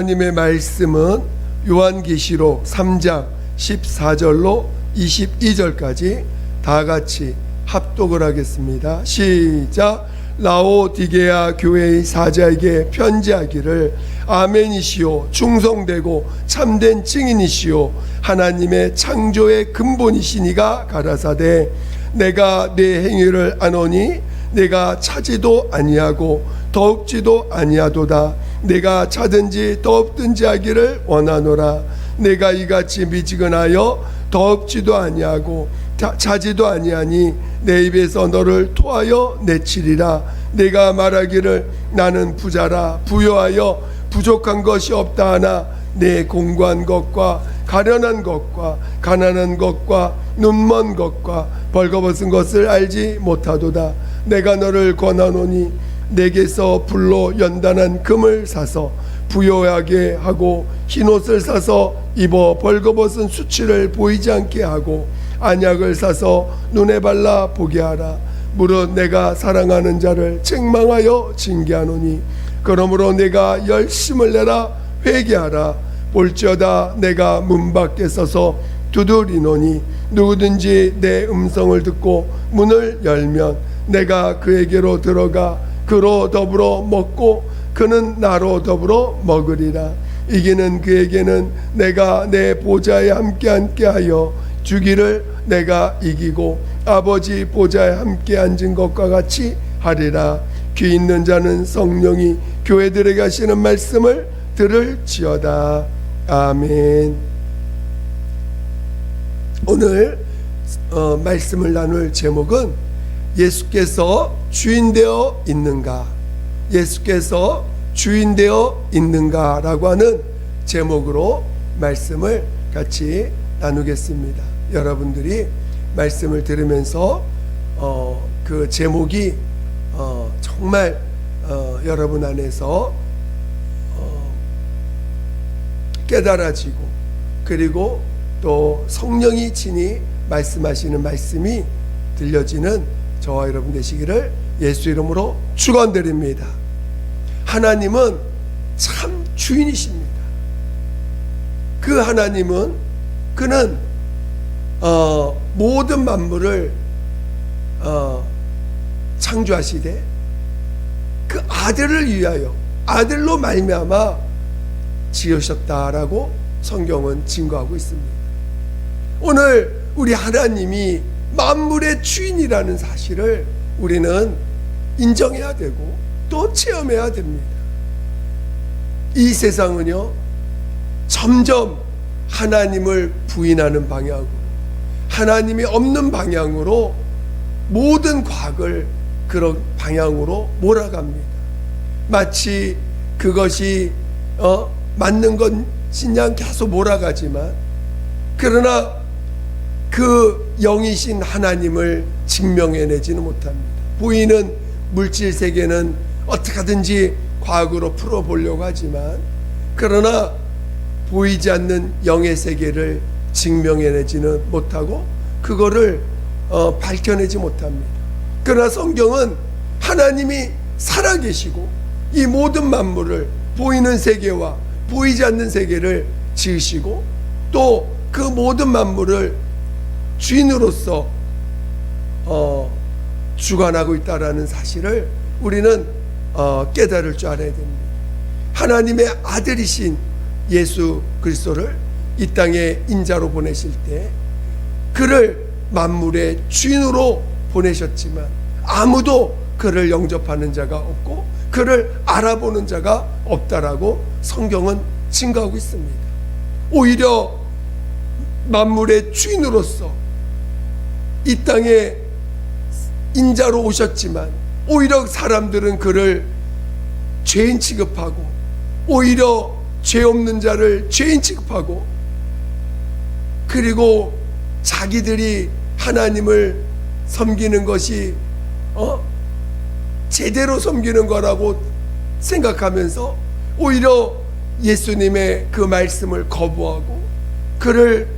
하나님의 말씀은 요한계시록 3장 14절로 22절까지 다 같이 합독을 하겠습니다. 시작. 라오디게아 교회의 사자에게 편지하기를 아멘이시오 충성되고 참된 증인이시오 하나님의 창조의 근본이시니가 가라사대 내가 내 행위를 아노니 내가 차지도 아니하고 더욱지도 아니하도다 내가 차든지 더없든지 하기를 원하노라 내가 이같이 미지근하여 더없지도 아니하고 차지도 아니하니 내 입에서 너를 토하여 내치리라 내가 말하기를 나는 부자라 부요하여 부족한 것이 없다 하나 내 공고한 것과 가련한 것과 가난한 것과 눈먼 것과 벌거벗은 것을 알지 못하도다 내가 너를 권하노니 내게서 불로 연단한 금을 사서 부요하게 하고 흰옷을 사서 입어 벌거벗은 수치를 보이지 않게 하고 안약을 사서 눈에 발라 보게 하라 무릇 내가 사랑하는 자를 책망하여 징계하노니 그러므로 내가 열심을 내라 회개하라 볼지어다 내가 문 밖에 서서 두드리노니 누구든지 내 음성을 듣고 문을 열면 내가 그에게로 들어가 그로 더불어 먹고 그는 나로 더불어 먹으리라 이기는 그에게는 내가 내 보좌에 함께 하여 주기를 내가 이기고 아버지 보좌에 함께 앉은 것과 같이 하리라 귀 있는 자는 성령이 교회들에게 하시는 말씀을 들을지어다. 아멘. 오늘 말씀을 나눌 제목은 예수께서 주인되어 있는가 예수께서 주인되어 있는가 라고 하는 제목으로 말씀을 같이 나누겠습니다. 여러분들이 말씀을 들으면서 그 제목이 정말 여러분 안에서 깨달아지고 그리고 또 성령이 친히 말씀하시는 말씀이 들려지는 저와 여러분 되시기를 예수 이름으로 축원드립니다. 하나님은 참 주인이십니다. 그 하나님은 그는 모든 만물을 창조하시되 그 아들을 위하여 아들로 말미암아 지으셨다라고 성경은 증거하고 있습니다. 오늘 우리 하나님이 만물의 주인이라는 사실을 우리는 인정해야 되고 또 체험해야 됩니다. 이 세상은요 점점 하나님을 부인하는 방향으로 하나님이 없는 방향으로 모든 과학을 그런 방향으로 몰아갑니다. 마치 그것이 맞는 것이냐 계속 몰아가지만 그러나 그 영이신 하나님을 증명해내지는 못합니다. 보이는 물질 세계는 어떻게든지 과학으로 풀어보려고 하지만 그러나 보이지 않는 영의 세계를 증명해내지는 못하고 그거를 밝혀내지 못합니다. 그러나 성경은 하나님이 살아계시고 이 모든 만물을 보이는 세계와 보이지 않는 세계를 지으시고 또 그 모든 만물을 주인으로서 주관하고 있다라는 사실을 우리는 깨달을 줄 알아야 됩니다. 하나님의 아들이신 예수 그리스도를 이 땅에 인자로 보내실 때 그를 만물의 주인으로 보내셨지만 아무도 그를 영접하는 자가 없고 그를 알아보는 자가 없다라고 성경은 증거하고 있습니다. 오히려 만물의 주인으로서 이 땅에 인자로 오셨지만 오히려 사람들은 그를 죄인 취급하고 오히려 죄 없는 자를 죄인 취급하고 그리고 자기들이 하나님을 섬기는 것이 제대로 섬기는 거라고 생각하면서 오히려 예수님의 그 말씀을 거부하고 그를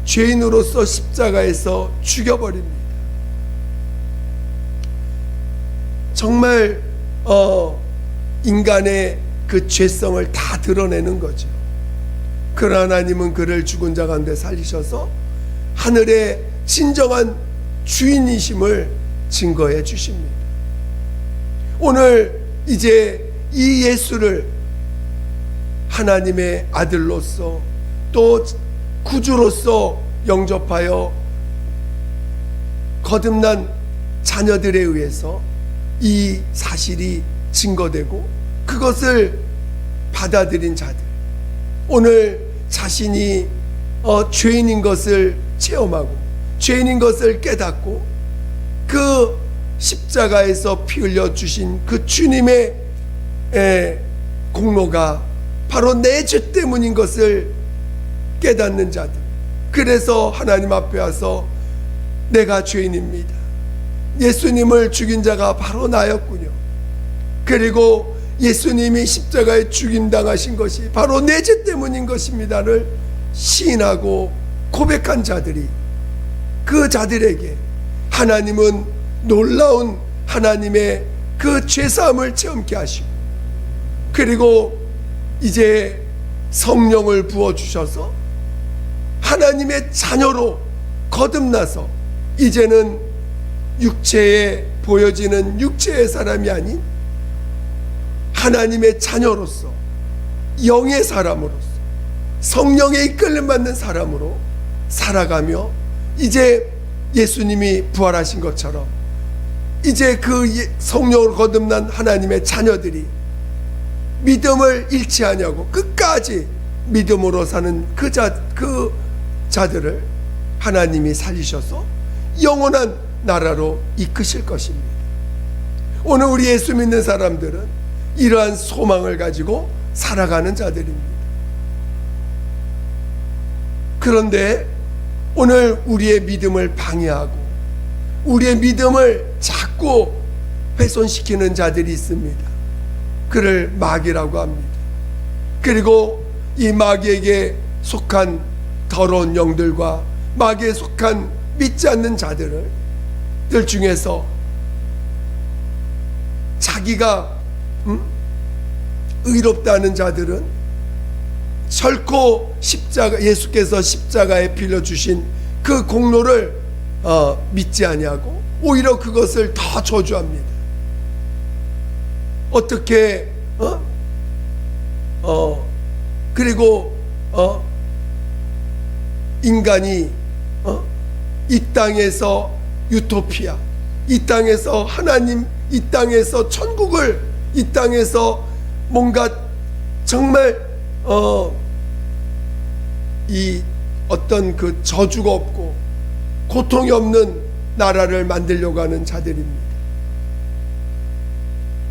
죄인으로서 십자가에서 죽여버립니다. 정말 인간의 그 죄성을 다 드러내는 거죠. 그러나 하나님은 그를 죽은 자 가운데 살리셔서 하늘의 진정한 주인이심을 증거해 주십니다. 오늘 이제 이 예수를 하나님의 아들로서 또 구주로서 영접하여 거듭난 자녀들에 의해서 이 사실이 증거되고 그것을 받아들인 자들, 오늘 자신이 죄인인 것을 체험하고 죄인인 것을 깨닫고 그 십자가에서 피 흘려 주신 그 주님의 공로가 바로 내 죄 때문인 것을 깨닫는 자들, 그래서 하나님 앞에 와서 내가 죄인입니다, 예수님을 죽인 자가 바로 나였군요, 그리고 예수님이 십자가에 죽임당하신 것이 바로 내 죄 때문인 것입니다를 시인하고 고백한 자들이, 그 자들에게 하나님은 놀라운 하나님의 그 죄사함을 체험케 하시고, 그리고 이제 성령을 부어주셔서 하나님의 자녀로 거듭나서 이제는 육체에 보여지는 육체의 사람이 아닌 하나님의 자녀로서 영의 사람으로서 성령에 이끌림 받는 사람으로 살아가며, 이제 예수님이 부활하신 것처럼 이제 그 성령으로 거듭난 하나님의 자녀들이 믿음을 잃지 아니하고 끝까지 믿음으로 사는 그 자들을 하나님이 살리셔서 영원한 나라로 이끄실 것입니다. 오늘 우리 예수 믿는 사람들은 이러한 소망을 가지고 살아가는 자들입니다. 그런데 오늘 우리의 믿음을 방해하고 우리의 믿음을 자꾸 훼손시키는 자들이 있습니다. 그를 마귀라고 합니다. 그리고 이 마귀에게 속한 더러운 영들과 마귀에 속한 믿지 않는 자들 중에서 자기가 의롭다는 자들은 결코 예수께서 십자가에 빌려주신 그 공로를 믿지 아니하고 오히려 그것을 더 저주합니다. 어떻게 그리고 인간이 이 땅에서 유토피아, 이 땅에서 하나님, 이 땅에서 천국을, 이 땅에서 뭔가 정말 이 어떤 그 저주가 없고 고통이 없는 나라를 만들려고 하는 자들입니다.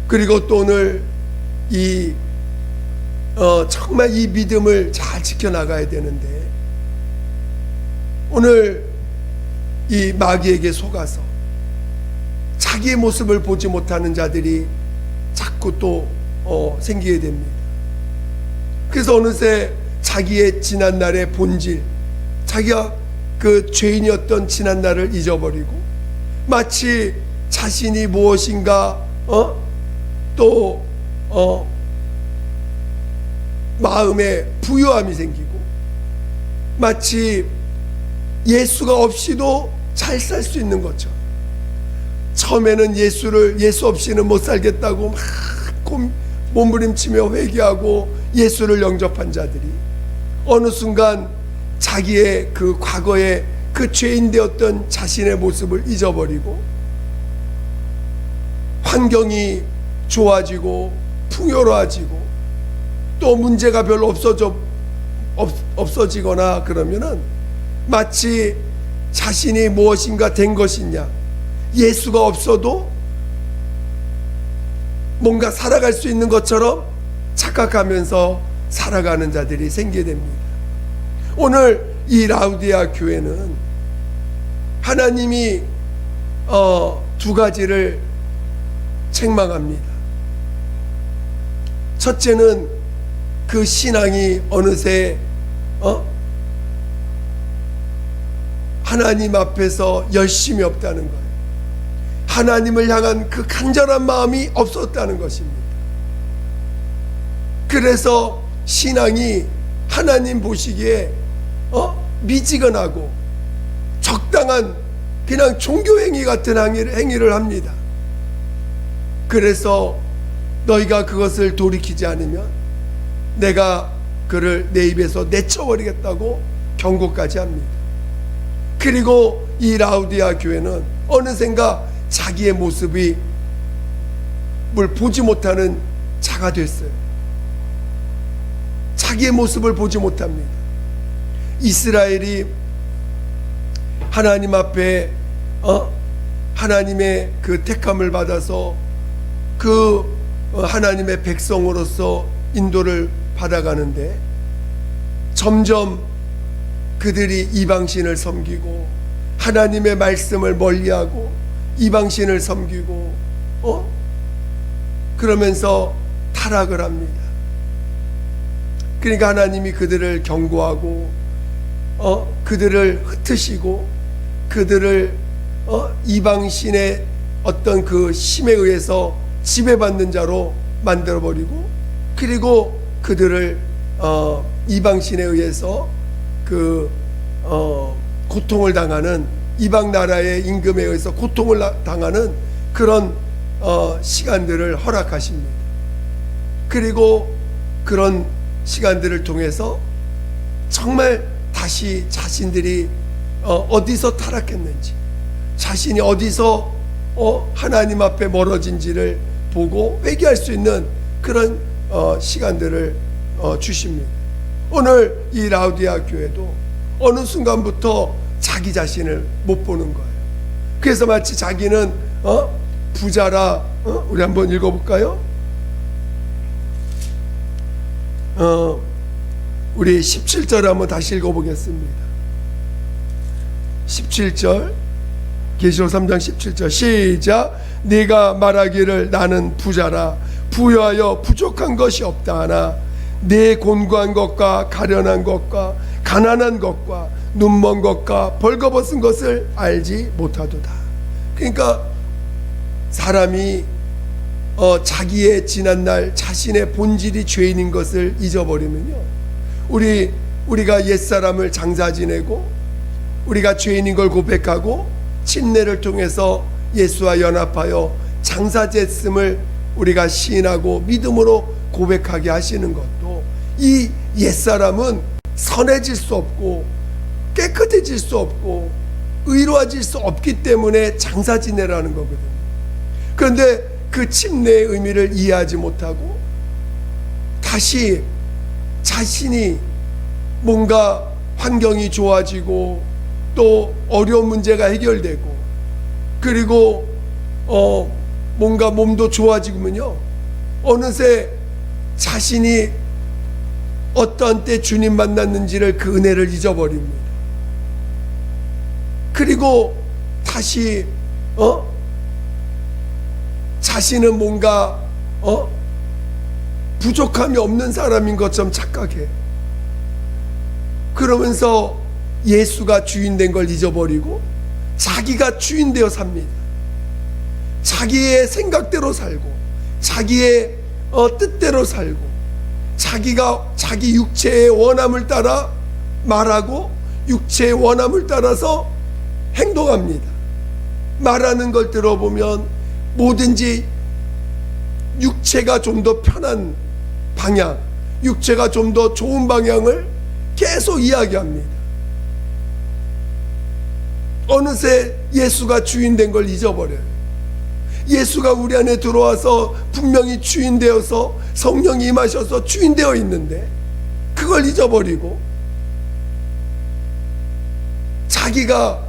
그리고 또 오늘 정말 이 믿음을 잘 지켜나가야 되는데, 오늘 이 마귀에게 속아서 자기의 모습을 보지 못하는 자들이 자꾸 또 생기게 됩니다. 그래서 어느새 자기의 지난날의 본질, 자기가 그 죄인이었던 지난날을 잊어버리고 마치 자신이 무엇인가 또 마음에 부유함이 생기고 마치 예수가 없이도 잘 살 수 있는 것처럼, 처음에는 예수 없이는 못 살겠다고 막 몸부림치며 회개하고 예수를 영접한 자들이 어느 순간 자기의 그 과거의 그 죄인 되었던 자신의 모습을 잊어버리고 환경이 좋아지고 풍요로워지고 또 문제가 별로 없어지거나 그러면은 마치 자신이 무엇인가 된 것이냐, 예수가 없어도 뭔가 살아갈 수 있는 것처럼 착각하면서 살아가는 자들이 생기게 됩니다. 오늘 이 라우디아 교회는 하나님이 두 가지를 책망합니다. 첫째는 그 신앙이 어느새 하나님 앞에서 열심이 없다는 거예요. 하나님을 향한 그 간절한 마음이 없었다는 것입니다. 그래서 신앙이 하나님 보시기에 미지근하고 적당한 그냥 종교행위 같은 행위를 합니다. 그래서 너희가 그것을 돌이키지 않으면 내가 그를 내 입에서 내쳐버리겠다고 경고까지 합니다. 그리고 이 라우디아 교회는 어느샌가 자기의 모습이 뭘 보지 못하는 자가 됐어요. 자기의 모습을 보지 못합니다. 이스라엘이 하나님 앞에 하나님의 그 택함을 받아서 그 하나님의 백성으로서 인도를 받아가는데 점점 그들이 이방신을 섬기고 하나님의 말씀을 멀리하고 이방신을 섬기고 그러면서 타락을 합니다. 그러니까 하나님이 그들을 경고하고 그들을 흩으시고 그들을 이방신의 어떤 그 힘에 의해서 지배받는 자로 만들어버리고 그리고 그들을 이방신에 의해서 그 고통을 당하는 이방 나라의 임금에 의해서 고통을 당하는 그런 시간들을 허락하십니다. 그리고 그런 시간들을 통해서 정말 다시 자신들이 어디서 타락했는지, 자신이 어디서 하나님 앞에 멀어진지를 보고 회개할 수 있는 그런 시간들을 주십니다. 오늘 이 라우디아 교회도 어느 순간부터 자기 자신을 못 보는 거예요. 그래서 마치 자기는 부자라. 우리 한번 읽어볼까요? 우리 17절 한번 다시 읽어보겠습니다. 17절, 계시록 3장 17절 시작. 네가 말하기를 나는 부자라 부여하여 부족한 것이 없다 하나 내 곤고한 것과 가련한 것과 가난한 것과 눈먼 것과 벌거벗은 것을 알지 못하도다. 그러니까 사람이 자기의 지난날 자신의 본질이 죄인인 것을 잊어버리면요, 우리가 옛사람을 장사 지내고 우리가 죄인인 걸 고백하고 침례를 통해서 예수와 연합하여 장사됐음을 우리가 시인하고 믿음으로 고백하게 하시는 것도 이 옛사람은 선해질 수 없고 깨끗해질 수 없고 의로워질 수 없기 때문에 장사 지내라는 거거든요. 그런데 그 침례의 의미를 이해하지 못하고 다시 자신이 뭔가 환경이 좋아지고 또 어려운 문제가 해결되고 그리고 뭔가 몸도 좋아지면요, 어느새 자신이 어떤 때 주님 만났는지를 그 은혜를 잊어버립니다. 그리고 다시 자신은 뭔가 부족함이 없는 사람인 것처럼 착각해요. 그러면서 예수가 주인 된 걸 잊어버리고 자기가 주인 되어 삽니다. 자기의 생각대로 살고 자기의 뜻대로 살고 자기가 자기 육체의 원함을 따라 말하고 육체의 원함을 따라서 행동합니다. 말하는 걸 들어보면 뭐든지 육체가 좀 더 편한 방향, 육체가 좀 더 좋은 방향을 계속 이야기합니다. 어느새 예수가 주인 된 걸 잊어버려요. 예수가 우리 안에 들어와서 분명히 주인 되어서 성령이 임하셔서 주인 되어 있는데 그걸 잊어버리고 자기가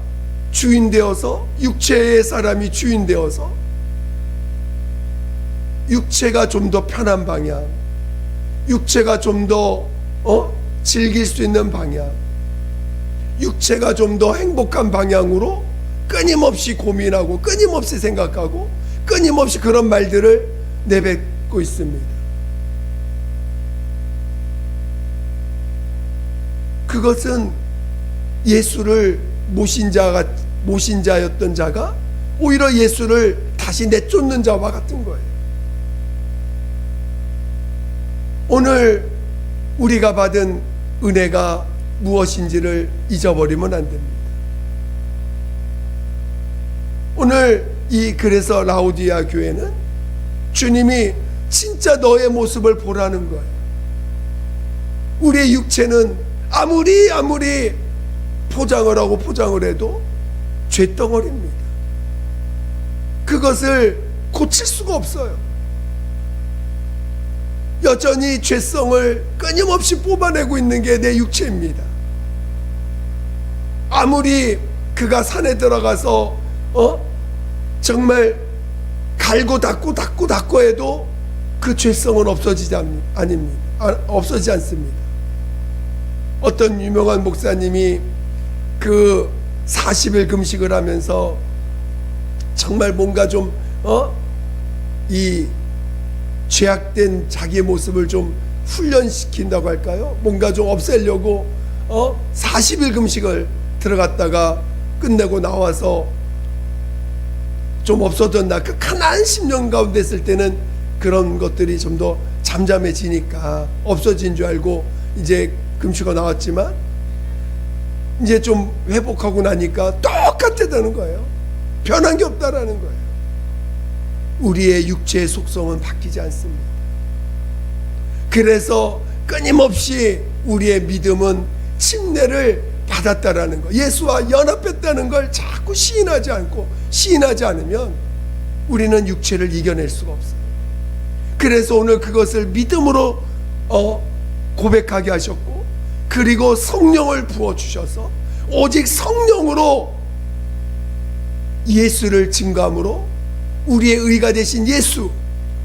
주인 되어서 육체의 사람이 주인 되어서 육체가 좀 더 편한 방향, 육체가 좀 더 즐길 수 있는 방향, 육체가 좀 더 행복한 방향으로 끊임없이 고민하고 끊임없이 생각하고 끊임없이 그런 말들을 내뱉고 있습니다. 그것은 예수를 모신 자였던 자가 오히려 예수를 다시 내쫓는 자와 같은 거예요. 오늘 우리가 받은 은혜가 무엇인지를 잊어버리면 안 됩니다. 오늘 그래서 라우디아 교회는 주님이 진짜 너의 모습을 보라는 거예요. 우리의 육체는 아무리 포장을 하고 포장을 해도 죄덩어리입니다. 그것을 고칠 수가 없어요. 여전히 죄성을 끊임없이 뽑아내고 있는 게 내 육체입니다. 아무리 그가 산에 들어가서 정말 갈고 닦고 해도 그 죄성은 없어지지 않습니다. 어떤 유명한 목사님이 그 40일 금식을 하면서 정말 뭔가 좀 이 죄악된 자기의 모습을 좀 훈련시킨다고 할까요? 뭔가 좀 없애려고 40일 금식을 들어갔다가 끝내고 나와서 좀 없어졌 그 가난한 심령 가운데 있을 때는 그런 것들이 좀 더 잠잠해지니까 없어진 줄 알고 이제 금식하고 나왔지만 이제 좀 회복하고 나니까 똑같다는 거예요. 변한 게 없다라는 거예요. 우리의 육체의 속성은 바뀌지 않습니다. 그래서 끊임없이 우리의 믿음은 침례를 받았다라는 거, 예수와 연합했다는 걸 자꾸 시인하지 않으면 우리는 육체를 이겨낼 수가 없어요. 그래서 오늘 그것을 믿음으로 고백하게 하셨고, 그리고 성령을 부어주셔서 오직 성령으로 예수를 증거함으로 우리의 의가 되신 예수,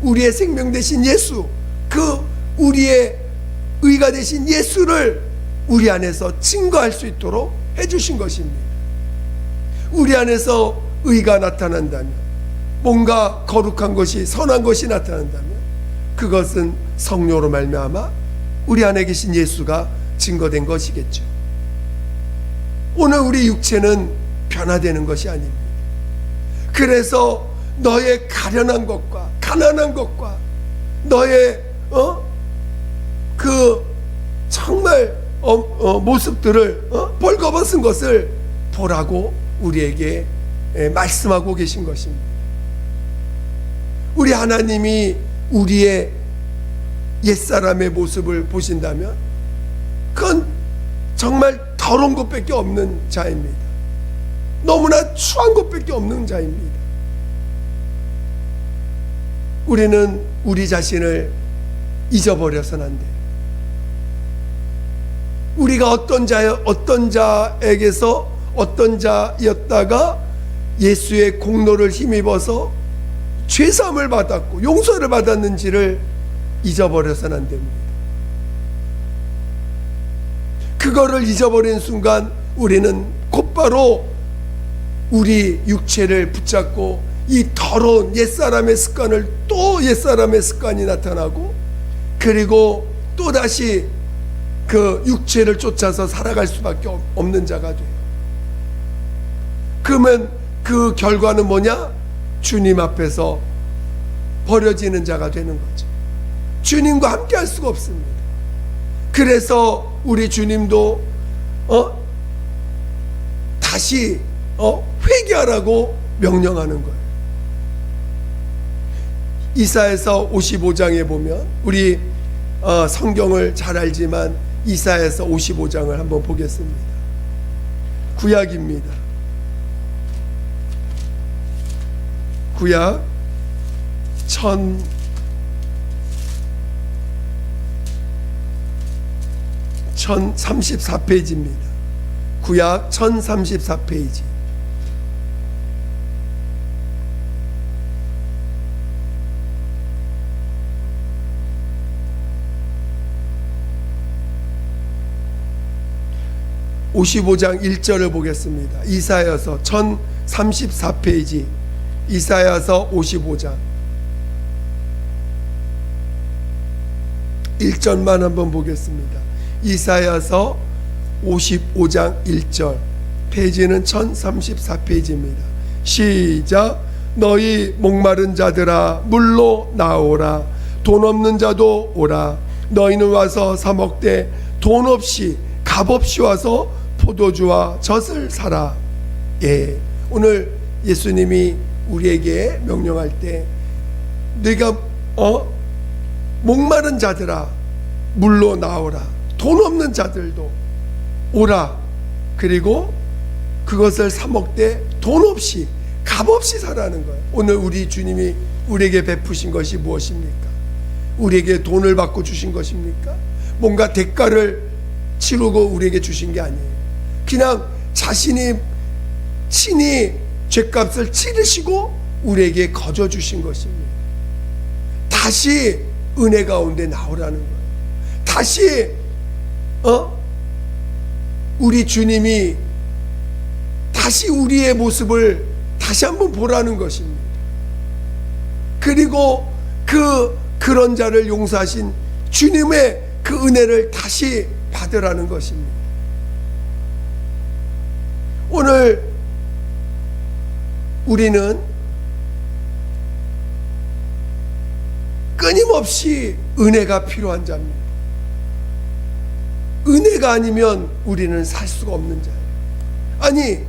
우리의 생명 되신 예수, 그 우리의 의가 되신 예수를 우리 안에서 증거할 수 있도록 해주신 것입니다. 우리 안에서 의가 나타난다면, 뭔가 거룩한 것이, 선한 것이 나타난다면 그것은 성령으로 말미암아 우리 안에 계신 예수가 증거된 것이겠죠. 오늘 우리 육체는 변화되는 것이 아닙니다. 그래서 너의 가련한 것과 가난한 것과 너의 그 정말 모습들을 벌거벗은 것을 보라고 우리에게 말씀하고 계신 것입니다. 우리 하나님이 우리의 옛사람의 모습을 보신다면 그건 정말 더러운 것밖에 없는 자입니다. 너무나 추한 것밖에 없는 자입니다. 우리는 우리 자신을 잊어버려서는 안 돼요. 우리가 어떤 자에게서 어떤 자였다가 예수의 공로를 힘입어서 죄사함을 받았고 용서를 받았는지를 잊어버려서는 안 됩니다. 그거를 잊어버린 순간 우리는 곧바로 우리 육체를 붙잡고 이 더러운 옛사람의 습관을 또 옛사람의 습관이 나타나고, 그리고 또다시 그 육체를 쫓아서 살아갈 수밖에 없는 자가 돼요. 그러면 그 결과는 뭐냐? 주님 앞에서 버려지는 자가 되는 거죠. 주님과 함께 할 수가 없습니다. 그래서 우리 주님도 다시 회개하라고 명령하는 거예요. 이사야서 55장에 보면, 우리 성경을 잘 알지만 이사야서 55장을 한번 보겠습니다. 구약입니다. 구약 1034페이지입니다. 구약 1034페이지. (55장) 1절을 보겠습니다. 이사야서 1034페이지, 이사야서 55장 1절만 한번 보겠습니다. 이사야서 55장 1절, 페이지는 1034페이지입니다. 시작. 너희 목마른 자들아 물로 나오라. 돈 없는 자도 오라. 너희는 와서 사 먹되 돈 없이 값 없이 와서 포도주와 젖을 사라. 예, 오늘 예수님이 우리에게 명령할 때 네가 목마른 자들아 물로 나오라. 돈 없는 자들도 오라. 그리고 그것을 사 먹되 돈 없이 값 없이 사라는 거예요. 오늘 우리 주님이 우리에게 베푸신 것이 무엇입니까? 우리에게 돈을 받고 주신 것입니까? 뭔가 대가를 치르고 우리에게 주신 게 아니에요. 그냥 자신이 친히 죄값을 치르시고 우리에게 거저 주신 것입니다. 다시 은혜 가운데 나오라는 거예요. 다시 우리 주님이 다시 우리의 모습을 다시 한번 보라는 것입니다. 그리고 그런 자를 용서하신 주님의 그 은혜를 다시 받으라는 것입니다. 오늘 우리는 끊임없이 은혜가 필요한 자입니다. 은혜가 아니면 우리는 살 수가 없는 자예요. 아니,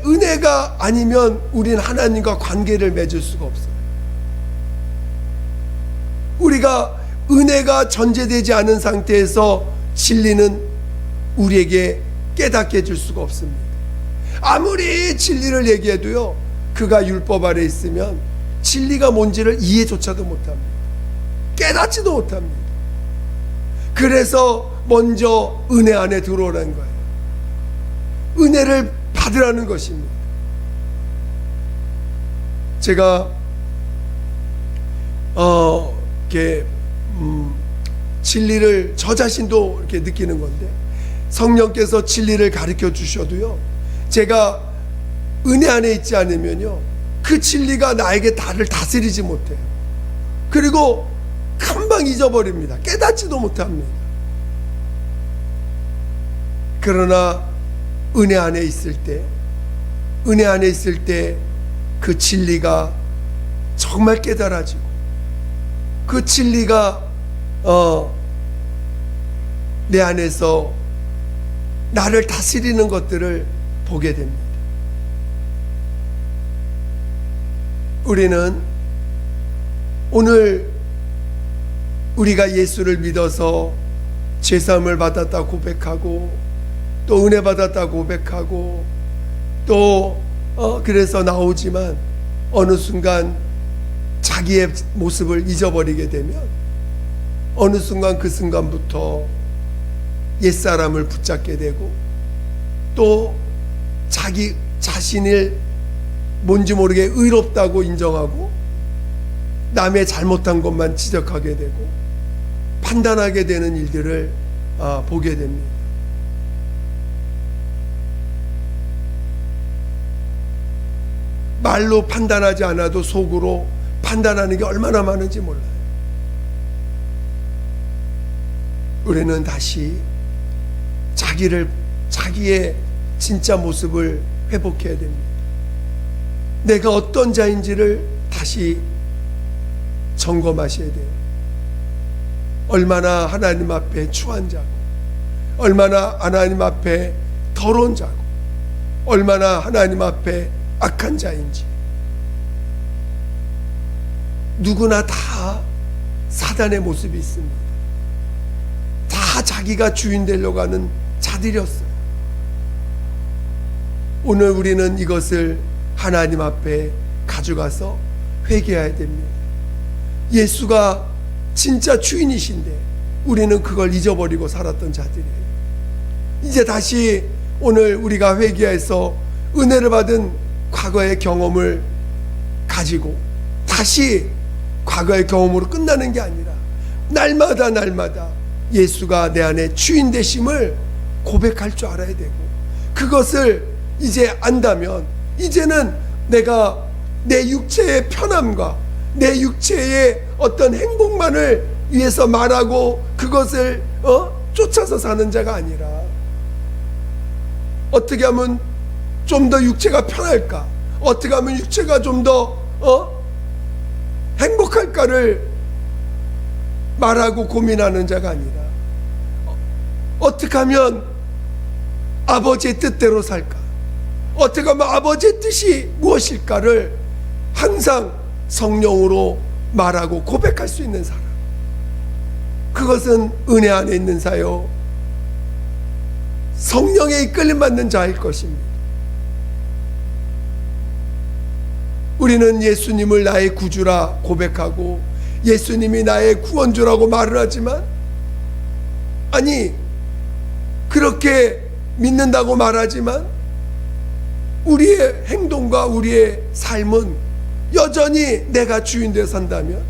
은혜가 아니면 우리는 하나님과 관계를 맺을 수가 없어요. 우리가 은혜가 전제되지 않은 상태에서 진리는 우리에게 깨닫게 해줄 수가 없습니다. 아무리 진리를 얘기해도요, 그가 율법 아래 있으면 진리가 뭔지를 이해조차도 못합니다. 깨닫지도 못합니다. 그래서 먼저 은혜 안에 들어오라는 거예요. 은혜를 받으라는 것입니다. 제가 이렇게 진리를 저 자신도 이렇게 느끼는 건데, 성령께서 진리를 가르쳐 주셔도요, 제가 은혜 안에 있지 않으면요, 그 진리가 나에게 나를 다스리지 못해요. 그리고 금방 잊어버립니다. 깨닫지도 못합니다. 그러나 은혜 안에 있을 때 그 진리가 정말 깨달아지고, 그 진리가 내 안에서 나를 다스리는 것들을 보게 됩니다. 우리는 오늘 우리가 예수를 믿어서 죄사함을 받았다 고백하고, 또 은혜 받았다 고백하고, 또 그래서 나오지만 어느 순간 자기의 모습을 잊어버리게 되면, 어느 순간 그 순간부터 옛사람을 붙잡게 되고, 또 자기 자신을 뭔지 모르게 의롭다고 인정하고 남의 잘못한 것만 지적하게 되고 판단하게 되는 일들을 보게 됩니다. 말로 판단하지 않아도 속으로 판단하는 게 얼마나 많은지 몰라요. 우리는 다시 자기의 진짜 모습을 회복해야 됩니다. 내가 어떤 자인지를 다시 점검하셔야 돼요. 얼마나 하나님 앞에 추한 자고, 얼마나 하나님 앞에 더러운 자고, 얼마나 하나님 앞에 악한 자인지. 누구나 다 사단의 모습이 있습니다. 다 자기가 주인 되려고 하는 자들이었어요. 오늘 우리는 이것을 하나님 앞에 가져가서 회개해야 됩니다. 예수가 진짜 주인이신데 우리는 그걸 잊어버리고 살았던 자들이에요. 이제 다시 오늘 우리가 회개해서 은혜를 받은 과거의 경험을 가지고 다시 과거의 경험으로 끝나는 게 아니라 날마다 예수가 내 안에 주인 되심을 고백할 줄 알아야 되고, 그것을 이제 안다면 이제는 내가 내 육체의 편함과 내 육체의 어떤 행복만을 위해서 말하고 그것을 쫓아서 사는 자가 아니라, 어떻게 하면 좀 더 육체가 편할까, 어떻게 하면 육체가 좀 더 행복할까를 말하고 고민하는 자가 아니라 어떻게 하면 아버지의 뜻대로 살까? 어떻게 하면 아버지의 뜻이 무엇일까를 항상 성령으로 말하고 고백할 수 있는 사람, 그것은 은혜 안에 있는 자요 성령에 이끌림 받는 자일 것입니다. 우리는 예수님을 나의 구주라 고백하고 예수님이 나의 구원주라고 말을 하지만, 아니 그렇게 믿는다고 말하지만 우리의 행동과 우리의 삶은 여전히 내가 주인 되어 산다면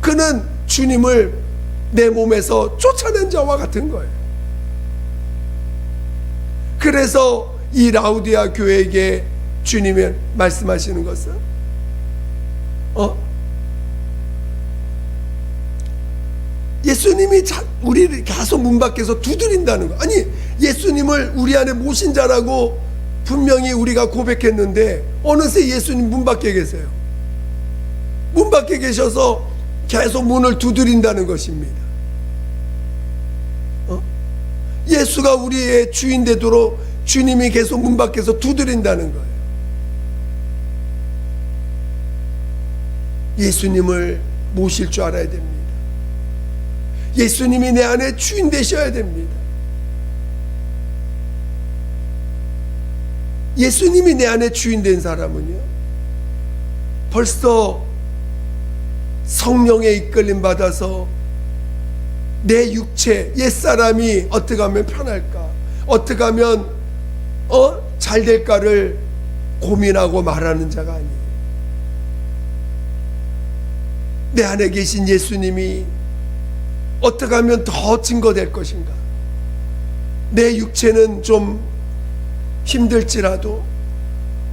그는 주님을 내 몸에서 쫓아낸 자와 같은 거예요. 그래서 이 라우디아 교회에게 주님이 말씀하시는 것은 예수님이 우리를 계속 문 밖에서 두드린다는 거. 아니 예수님을 우리 안에 모신 자라고 분명히 우리가 고백했는데 어느새 예수님 문 밖에 계세요. 문 밖에 계셔서 계속 문을 두드린다는 것입니다. 예수가 우리의 주인 되도록 주님이 계속 문 밖에서 두드린다는 거예요. 예수님을 모실 줄 알아야 됩니다. 예수님이 내 안에 주인 되셔야 됩니다. 예수님이 내 안에 주인 된 사람은요, 벌써 성령의 이끌림 받아서 내 육체, 옛사람이 어떻게 하면 편할까, 어떻게 하면 잘 될까를 고민하고 말하는 자가 아니에요. 내 안에 계신 예수님이 어떻게 하면 더 증거될 것인가, 내 육체는 좀 힘들지라도,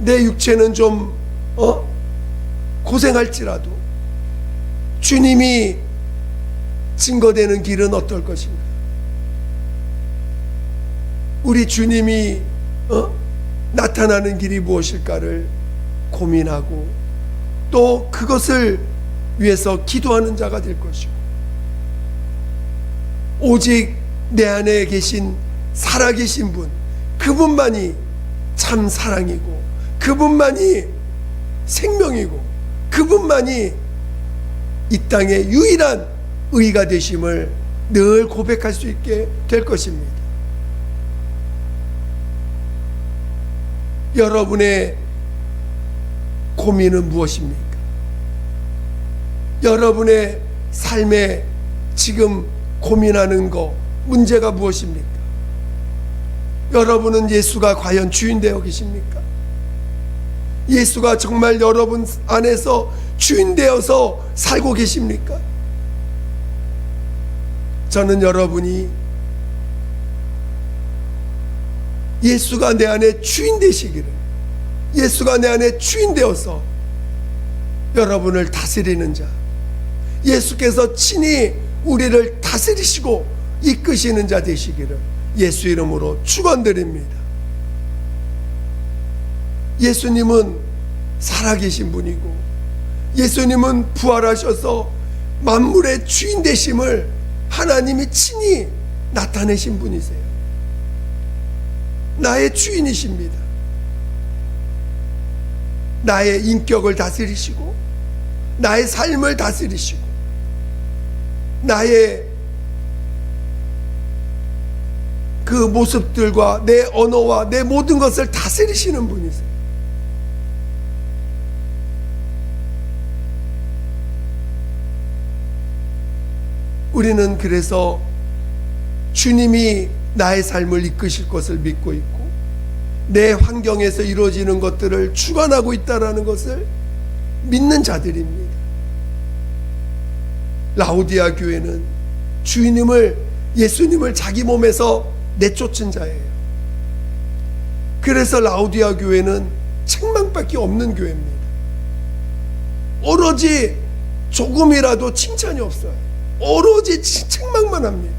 내 육체는 좀 고생할지라도 주님이 증거되는 길은 어떨 것인가, 우리 주님이 나타나는 길이 무엇일까를 고민하고 또 그것을 위해서 기도하는 자가 될 것이고, 오직 내 안에 계신 살아계신 분, 그분만이 참 사랑이고 그분만이 생명이고 그분만이 이 땅의 유일한 의가 되심을 늘 고백할 수 있게 될 것입니다. 여러분의 고민은 무엇입니까? 여러분의 삶에 지금 고민하는 거, 문제가 무엇입니까? 여러분은 예수가 과연 주인 되어 계십니까? 예수가 정말 여러분 안에서 주인 되어서 살고 계십니까? 저는 여러분이 예수가 내 안에 주인 되시기를, 예수가 내 안에 주인 되어서 여러분을 다스리는 자, 예수께서 친히 우리를 다스리시고 이끄시는 자 되시기를 예수 이름으로 축원드립니다. 예수님은 살아계신 분이고 예수님은 부활하셔서 만물의 주인 되심을 하나님이 친히 나타내신 분이세요. 나의 주인이십니다. 나의 인격을 다스리시고 나의 삶을 다스리시고 나의 그 모습들과 내 언어와 내 모든 것을 다스리시는 분이세요. 우리는 그래서 주님이 나의 삶을 이끄실 것을 믿고 있고 내 환경에서 이루어지는 것들을 주관하고 있다는 것을 믿는 자들입니다. 라우디아 교회는 예수님을 자기 몸에서 내쫓은 자예요. 그래서 라우디아 교회는 책망밖에 없는 교회입니다. 오로지 조금이라도 칭찬이 없어요. 오로지 책망만 합니다.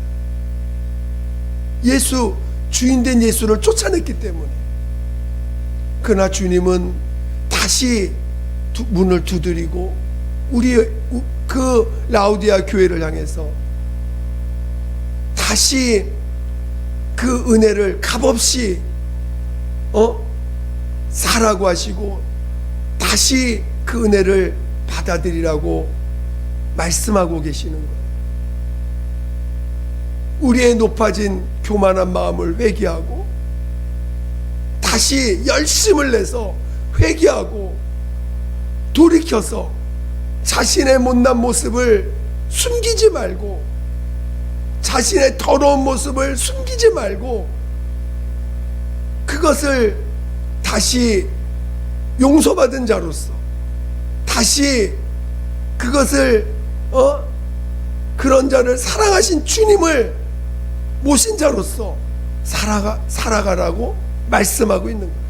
주인된 예수를 쫓아냈기 때문에. 그러나 주님은 다시 문을 두드리고 그 라우디아 교회를 향해서 다시 그 은혜를 값없이 사라고 하시고 다시 그 은혜를 받아들이라고 말씀하고 계시는 거예요. 우리의 높아진 교만한 마음을 회개하고 다시 열심을 내서 회개하고 돌이켜서 자신의 못난 모습을 숨기지 말고, 자신의 더러운 모습을 숨기지 말고 그것을 다시 용서받은 자로서 다시 그것을 그런 자를 사랑하신 주님을 모신 자로서 살아가라고 말씀하고 있는 거예요.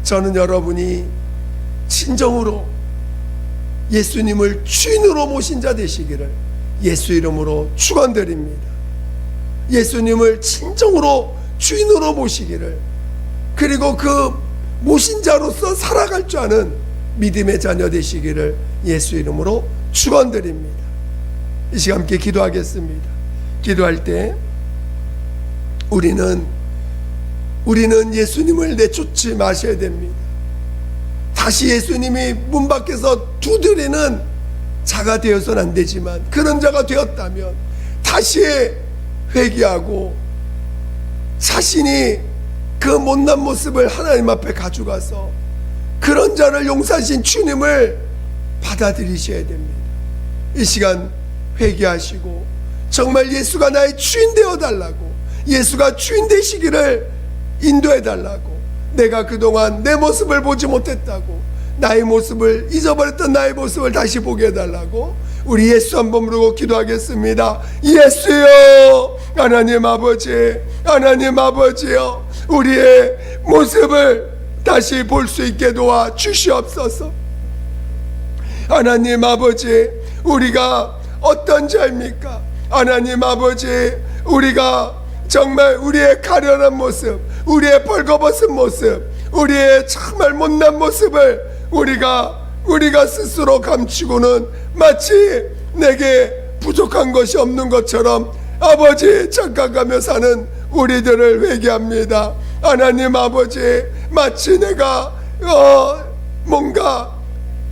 저는 여러분이 진정으로 예수님을 주인으로 모신 자 되시기를 예수 이름으로 축원드립니다. 예수님을 진정으로 주인으로 모시기를, 그리고 그 모신 자로서 살아갈 줄 아는 믿음의 자녀 되시기를 예수 이름으로 축원드립니다. 이 시간 함께 기도하겠습니다. 기도할 때 우리는 예수님을 내쫓지 마셔야 됩니다. 다시 예수님이 문 밖에서 두드리는 자가 되어서는 안 되지만, 그런 자가 되었다면 다시 회개하고 자신이 그 못난 모습을 하나님 앞에 가져가서 그런 자를 용서하신 주님을 받아들이셔야 됩니다. 이 시간 회개하시고 정말 예수가 나의 주인 되어 달라고, 예수가 주인 되시기를 인도해 달라고, 내가 그동안 내 모습을 보지 못했다고, 나의 모습을 잊어버렸던 나의 모습을 다시 보게 해달라고 우리 예수 한번 부르고 기도하겠습니다. 예수여, 하나님 아버지, 하나님 아버지여, 우리의 모습을 다시 볼 수 있게 도와 주시옵소서. 하나님 아버지, 우리가 어떤 자입니까? 하나님 아버지, 우리가 정말 우리의 가련한 모습, 우리의 벌거벗은 모습, 우리의 정말 못난 모습을 우리가 스스로 감추고는 마치 내게 부족한 것이 없는 것처럼 아버지 착각하며 사는 우리들을 회개합니다. 하나님 아버지, 마치 내가 뭔가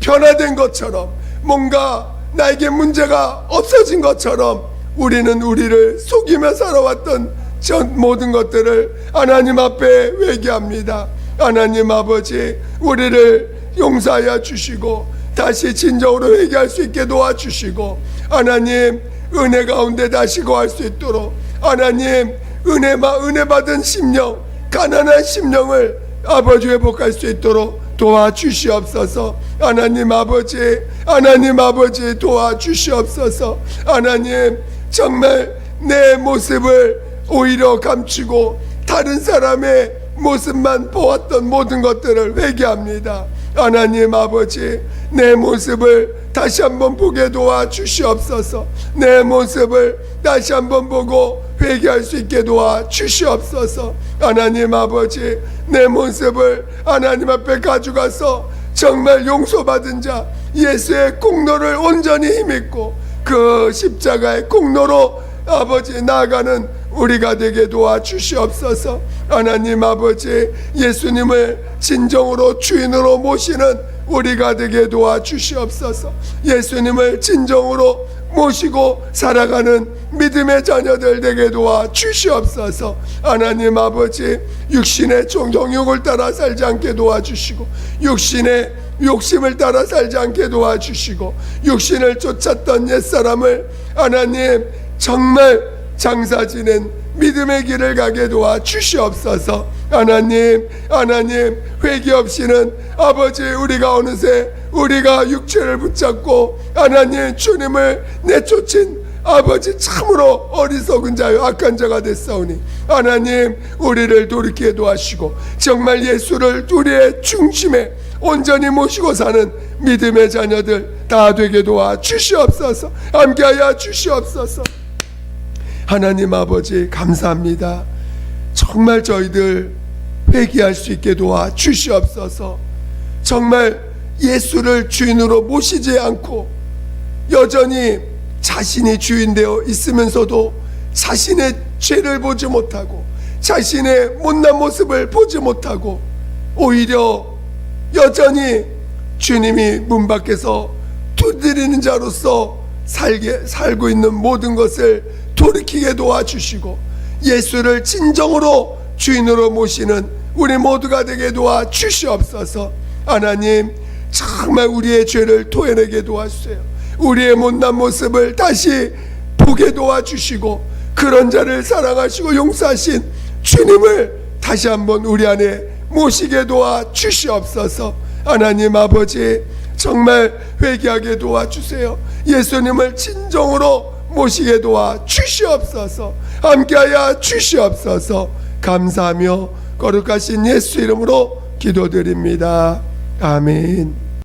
변화된 것처럼, 뭔가 나에게 문제가 없어진 것처럼 우리는 우리를 속이며 살아왔던 전 모든 것들을 하나님 앞에 회개합니다. 하나님 아버지, 우리를 용서하여 주시고 다시 진정으로 회개할 수 있게 도와주시고, 하나님 은혜 가운데 다시 거할 수 있도록, 하나님 은혜 받은 심령, 가난한 심령을 아버지 회복할 수 있도록 도와주시옵소서. 하나님 아버지, 하나님 아버지 도와주시옵소서. 하나님 정말 내 모습을 오히려 감추고 다른 사람의 모습만 보았던 모든 것들을 회개합니다. 하나님 아버지, 내 모습을 다시 한번 보게 도와주시옵소서. 내 모습을 다시 한번 보고 회개할 수 있게 도와주시옵소서. 하나님 아버지, 내 모습을 하나님 앞에 가져가서 정말 용서받은 자, 예수의 공로를 온전히 힘입고 그 십자가의 공로로 아버지 나아가는 우리가 되게 도와주시옵소서. 하나님 아버지, 예수님을 진정으로 주인으로 모시는 우리가 되게 도와주시옵소서. 예수님을 진정으로 모시고 살아가는 믿음의 자녀들 되게 도와주시옵소서. 하나님 아버지, 육신의 정욕을 따라 살지 않게 도와주시고, 육신의 욕심을 따라 살지 않게 도와주시고, 육신을 쫓았던 옛사람을 하나님 정말 장사 지낸 믿음의 길을 가게 도와주시옵소서. 하나님 회개 없이는 아버지 우리가 어느새 우리가 육체를 붙잡고 하나님 주님을 내쫓은 아버지 참으로 어리석은 자요 악한 자가 됐사오니, 하나님 우리를 돌이키게 도와주시고 정말 예수를 우리의 중심에 온전히 모시고 사는 믿음의 자녀들 다 되게 도와주시옵소서. 함께하여 주시옵소서. 하나님 아버지 감사합니다. 정말 저희들 회개할 수 있게 도와주시옵소서. 정말 예수를 주인으로 모시지 않고 여전히 자신이 주인 되어 있으면서도 자신의 죄를 보지 못하고 자신의 못난 모습을 보지 못하고 오히려 여전히 주님이 문 밖에서 두드리는 자로서 살고 있는 모든 것을 돌이키게 도와주시고 예수를 진정으로 주인으로 모시는 우리 모두가 되게 도와주시옵소서. 하나님, 정말 우리의 죄를 토해내게 도와주세요. 우리의 못난 모습을 다시 보게 도와주시고 그런 자를 사랑하시고 용서하신 주님을 다시 한번 우리 안에 모시게 도와주시옵소서. 하나님 아버지, 정말 회개하게 도와주세요. 예수님을 진정으로 모시게 도와주시옵소서. 함께하여 주시옵소서. 감사하며 거룩하신 예수 이름으로 기도드립니다. 아멘.